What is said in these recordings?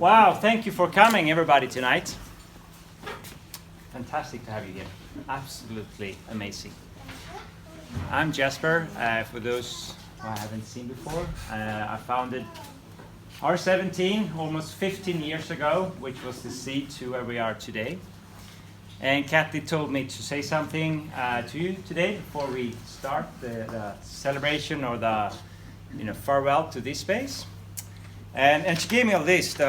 Wow, thank you for coming, everybody, tonight. Fantastic to have you here. Absolutely amazing. I'm Jesper. For those who I haven't seen before, I founded R17 almost 15 years ago, which was the seed to where we are today. And Kathy told me to say something to you today before we start the celebration or the farewell to this space. And she gave me a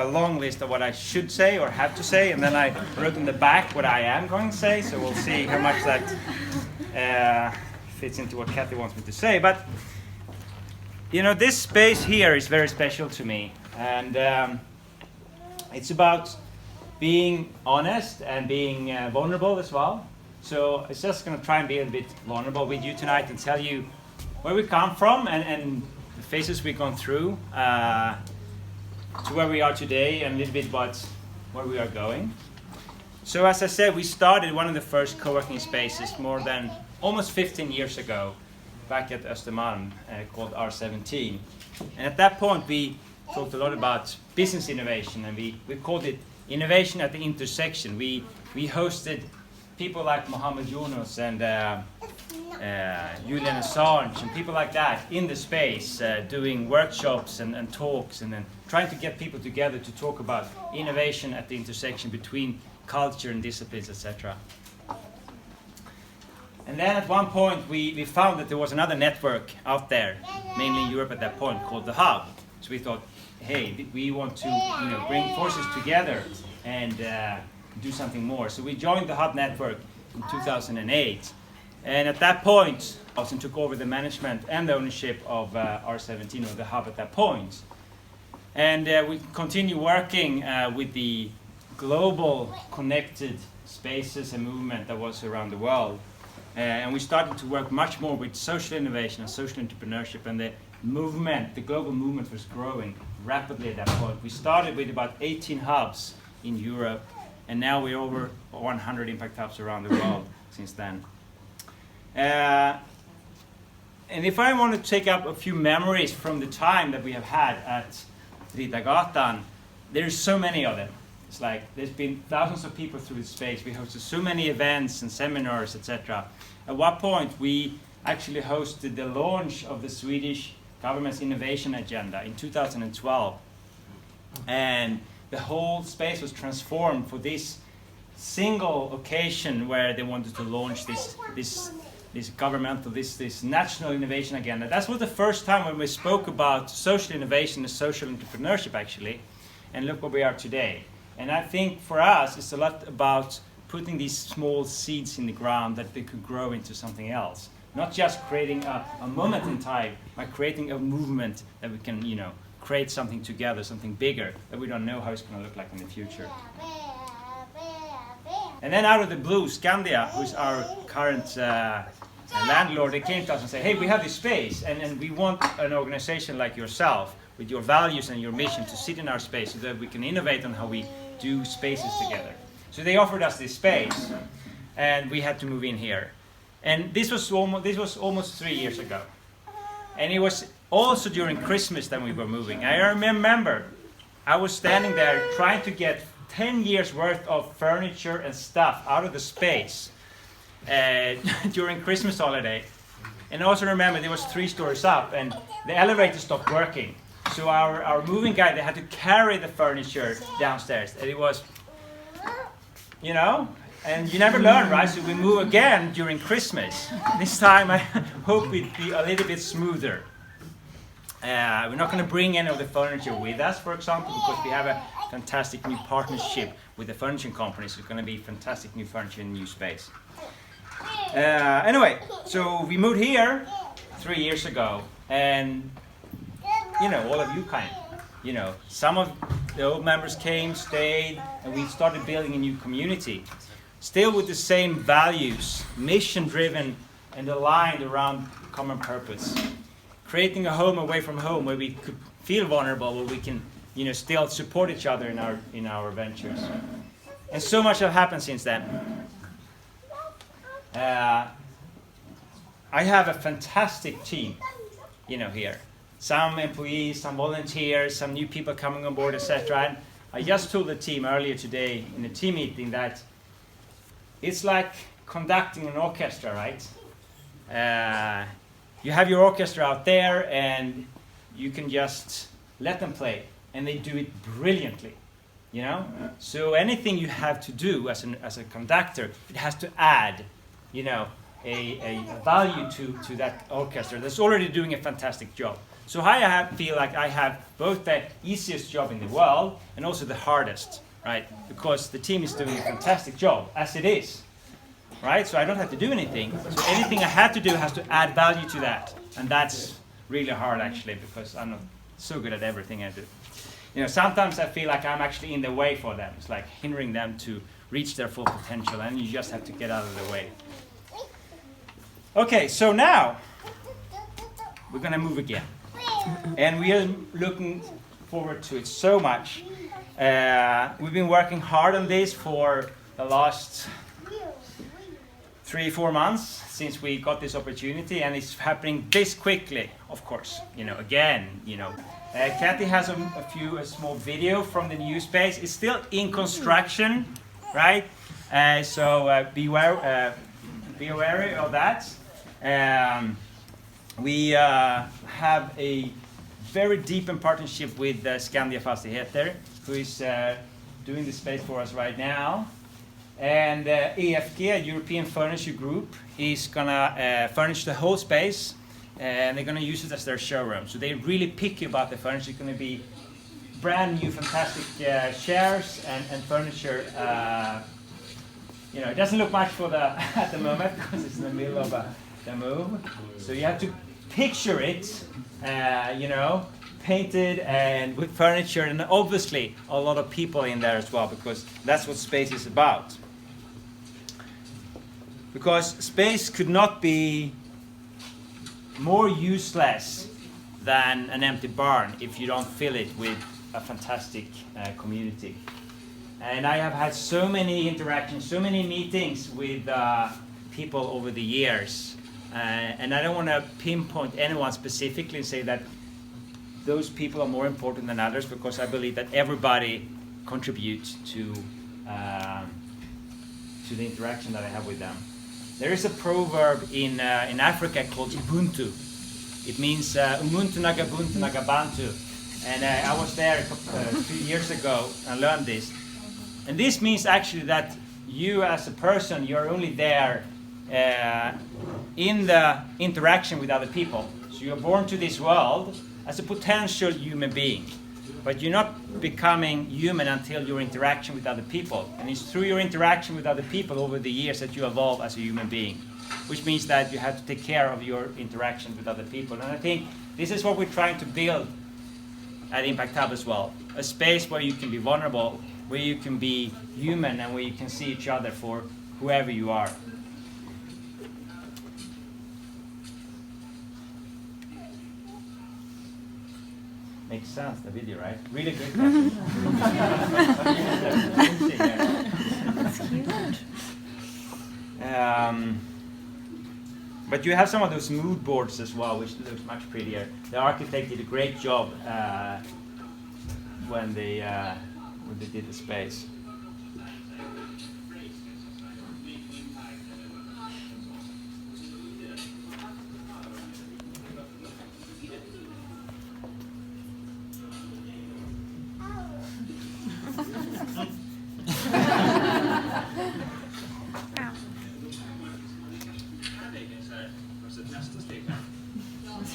long list of what I should say or have to say, and then I wrote in the back what I am going to say, so we'll see how much that fits into what Kathy wants me to say. But, this space here is very special to me, and it's about being honest and being vulnerable as well. So it's just going to try and be a bit vulnerable with you tonight and tell you where we come from and the phases we've gone through, to where we are today, and a little bit about where we are going. So as I said, we started one of the first co-working spaces more than almost 15 years ago, back at Östermalm, called R17. And at that point, we talked a lot about business innovation, and we called it innovation at the intersection. We hosted people like Mohammed Yunus and Julian Assange and people like that in the space, doing workshops and talks, and then trying to get people together to talk about innovation at the intersection between culture and disciplines, etc. And then at one point we found that there was another network out there, mainly in Europe at that point, called the Hub. So we thought, hey, we want to bring forces together and do something more. So we joined the Hub network in 2008. And at that point, Austin took over the management and the ownership of R17, or the Hub at that point. And we continue working with the global connected spaces and movement that was around the world. And we started to work much more with social innovation and social entrepreneurship, and the global movement was growing rapidly at that point. We started with about 18 hubs in Europe, and now we're over 100 impact hubs around the world since then. And if I want to take up a few memories from the time that we have had at Luntmakargatan, there's so many of them. It's like there's been thousands of people through the space. We hosted so many events and seminars, etc. At one point, we actually hosted the launch of the Swedish government's innovation agenda in 2012. And the whole space was transformed for this single occasion where they wanted to launch this governmental, this national innovation agenda. That was the first time when we spoke about social innovation and social entrepreneurship, actually. And look where we are today. And I think for us, it's a lot about putting these small seeds in the ground that they could grow into something else. Not just creating a moment in time, but creating a movement that we can, create something together, something bigger that we don't know how it's going to look like in the future. And then out of the blue, Skandia, who's our current landlord, they came to us and said, hey, we have this space, and we want an organization like yourself with your values and your mission to sit in our space so that we can innovate on how we do spaces together. So they offered us this space, and we had to move in here. And this was almost 3 years ago. And it was also during Christmas that we were moving. I remember I was standing there trying to get 10 years worth of furniture and stuff out of the space during Christmas holiday. And I also remember there was 3 stories up and the elevator stopped working. So our moving guy, they had to carry the furniture downstairs. And it was, and you never learn, right? So we move again during Christmas. This time I hope it'd be a little bit smoother. We're not going to bring any of the furniture with us, for example, because we have a fantastic new partnership with the furniture company. So it's going to be fantastic new furniture in new space. Anyway, so we moved here 3 years ago, and all of you some of the old members came, stayed, and we started building a new community. Still with the same values, mission-driven and aligned around common purpose. Creating a home away from home where we could feel vulnerable, where we can, still support each other in our ventures. And so much has happened since then. I have a fantastic team, here. Some employees, some volunteers, some new people coming on board, etc. And I just told the team earlier today in a team meeting that it's like conducting an orchestra, right? You have your orchestra out there and you can just let them play and they do it brilliantly, you know? So anything you have to do as a conductor, it has to add, you know, a value to that orchestra that's already doing a fantastic job. So I feel like I have both the easiest job in the world and also the hardest, right? Because the team is doing a fantastic job, as it is, right? So I don't have to do anything. So anything I have to do has to add value to that. And that's really hard, actually, because I'm not so good at everything I do. You know, sometimes I feel like I'm actually in the way for them. It's like hindering them to reach their full potential, and you just have to get out of the way. Okay, so now we're going to move again. And we are looking forward to it so much. We've been working hard on this for the last 3-4 months since we got this opportunity, and it's happening this quickly, of course. You know, again, you know. Kathy has a small video from the new space. It's still in construction, right? So be wary of that. We have a very deep in partnership with Skandia Fastigheter, who is doing the space for us right now. And EFG, European Furniture Group, is gonna furnish the whole space, and they're gonna use it as their showroom. So they're really picky about the furniture. It's gonna be brand new, fantastic chairs and furniture. You know, it doesn't look much for the at the moment because it's in the middle of the move. So you have to picture it, you know, painted and with furniture, and obviously a lot of people in there as well, because that's what space is about. Because space could not be more useless than an empty barn if you don't fill it with a fantastic community. And I have had so many interactions, so many meetings with people over the years. And I don't want to pinpoint anyone specifically and say that those people are more important than others, because I believe that everybody contributes to the interaction that I have with them. There is a proverb in Africa called Ubuntu. It means Umuntu Nagabuntu Nagabantu. And I was there a few years ago and learned this. And this means actually that you as a person, you're only there in the interaction with other people. So you're born to this world as a potential human being. But you're not becoming human until your interaction with other people. And it's through your interaction with other people over the years that you evolve as a human being. Which means that you have to take care of your interaction with other people. And I think this is what we're trying to build at Impact Hub as well. A space where you can be vulnerable, where you can be human, and where you can see each other for whoever you are. Makes sense, the video, right? Really good. That's cute. But you have some of those mood boards as well, which looks much prettier. The architect did a great job when they did the space.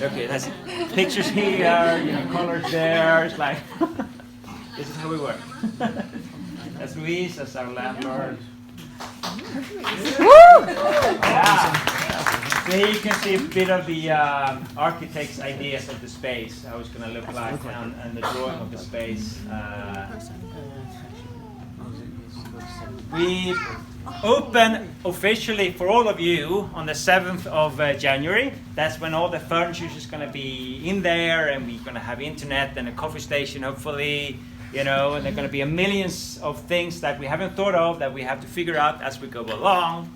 Okay, that's pictures here, you know, colors there. It's like this is how we work. That's Luis, that's our landlord. Yeah. So here you can see a bit of the architect's ideas of the space, how it's going to look like, and the drawing of the space. We open officially for all of you on the 7th of January. That's when all the furniture is going to be in there, and we're going to have internet and a coffee station, hopefully, you know, and there are going to be millions of things that we haven't thought of that we have to figure out as we go along.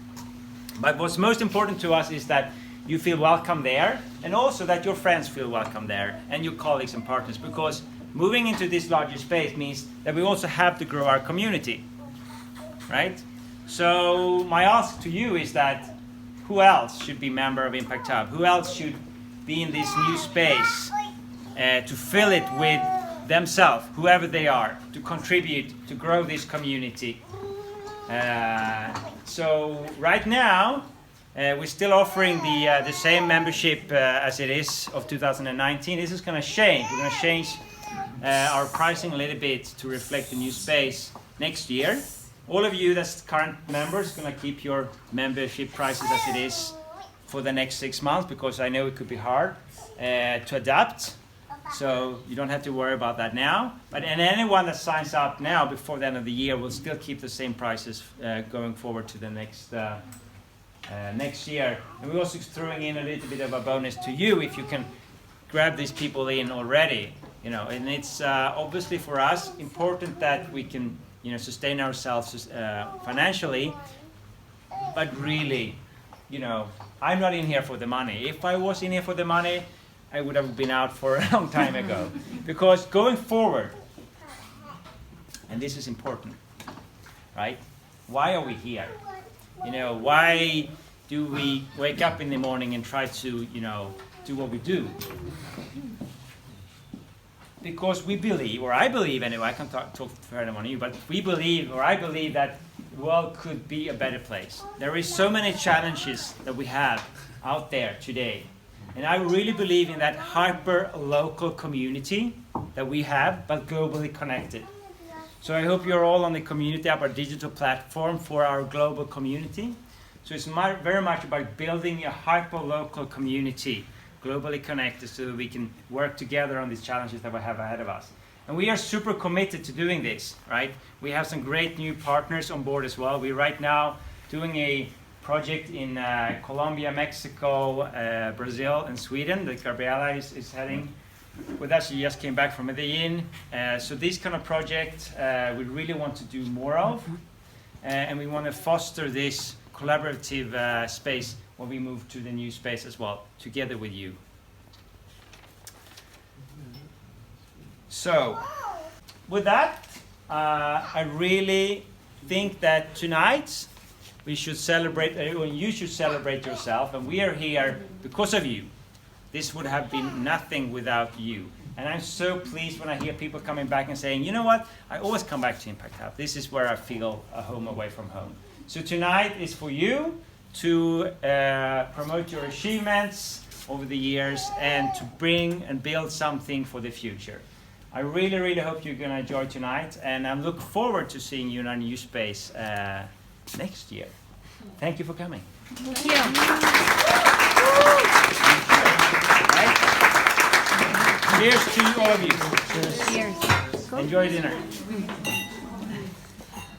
But what's most important to us is that you feel welcome there, and also that your friends feel welcome there, and your colleagues and partners, because moving into this larger space means that we also have to grow our community, right? So my ask to you is that who else should be member of Impact Hub? Who else should be in this new space to fill it with themselves, whoever they are, to contribute, to grow this community? So right now, we're still offering the same membership as it is of 2019. This is going to change. We're going to change our pricing a little bit to reflect the new space next year. All of you that's current members are going to keep your membership prices as it is for the next 6 months, because I know it could be hard to adapt. So you don't have to worry about that now. But anyone that signs up now before the end of the year will still keep the same prices going forward to the next year. And we're also throwing in a little bit of a bonus to you if you can grab these people in already. And it's obviously for us important that we can sustain ourselves financially. But really, I'm not in here for the money. If I was in here for the money, I would have been out for a long time ago. Because going forward, and this is important, right? Why are we here? Why do we wake up in the morning and try to, do what we do? Because we believe, or I believe anyway, I can talk for anyone of you, but I believe that the world could be a better place. There is so many challenges that we have out there today. And I really believe in that hyper-local community that we have, but globally connected. So I hope you're all on the Community App, our digital platform for our global community. So it's very much about building a hyper-local community, globally connected, so that we can work together on these challenges that we have ahead of us. And we are super committed to doing this, right? We have some great new partners on board as well. We're right now doing a project in Colombia, Mexico, Brazil, and Sweden that Gabriela is heading with us. She just came back from Medellin. So these kind of projects we really want to do more of. And we want to foster this collaborative space when we move to the new space as well, together with you. So, with that, I really think that tonight we should celebrate, you should celebrate yourself, and we are here because of you. This would have been nothing without you. And I'm so pleased when I hear people coming back and saying, you know what, I always come back to Impact Hub. This is where I feel a home away from home. So tonight is for you to promote your achievements over the years and to bring and build something for the future. I really, really hope you're going to enjoy tonight, and I'm looking forward to seeing you in our new space next year. Thank you for coming. Thank you. Right? Cheers to all of you. Cheers. Enjoy dinner.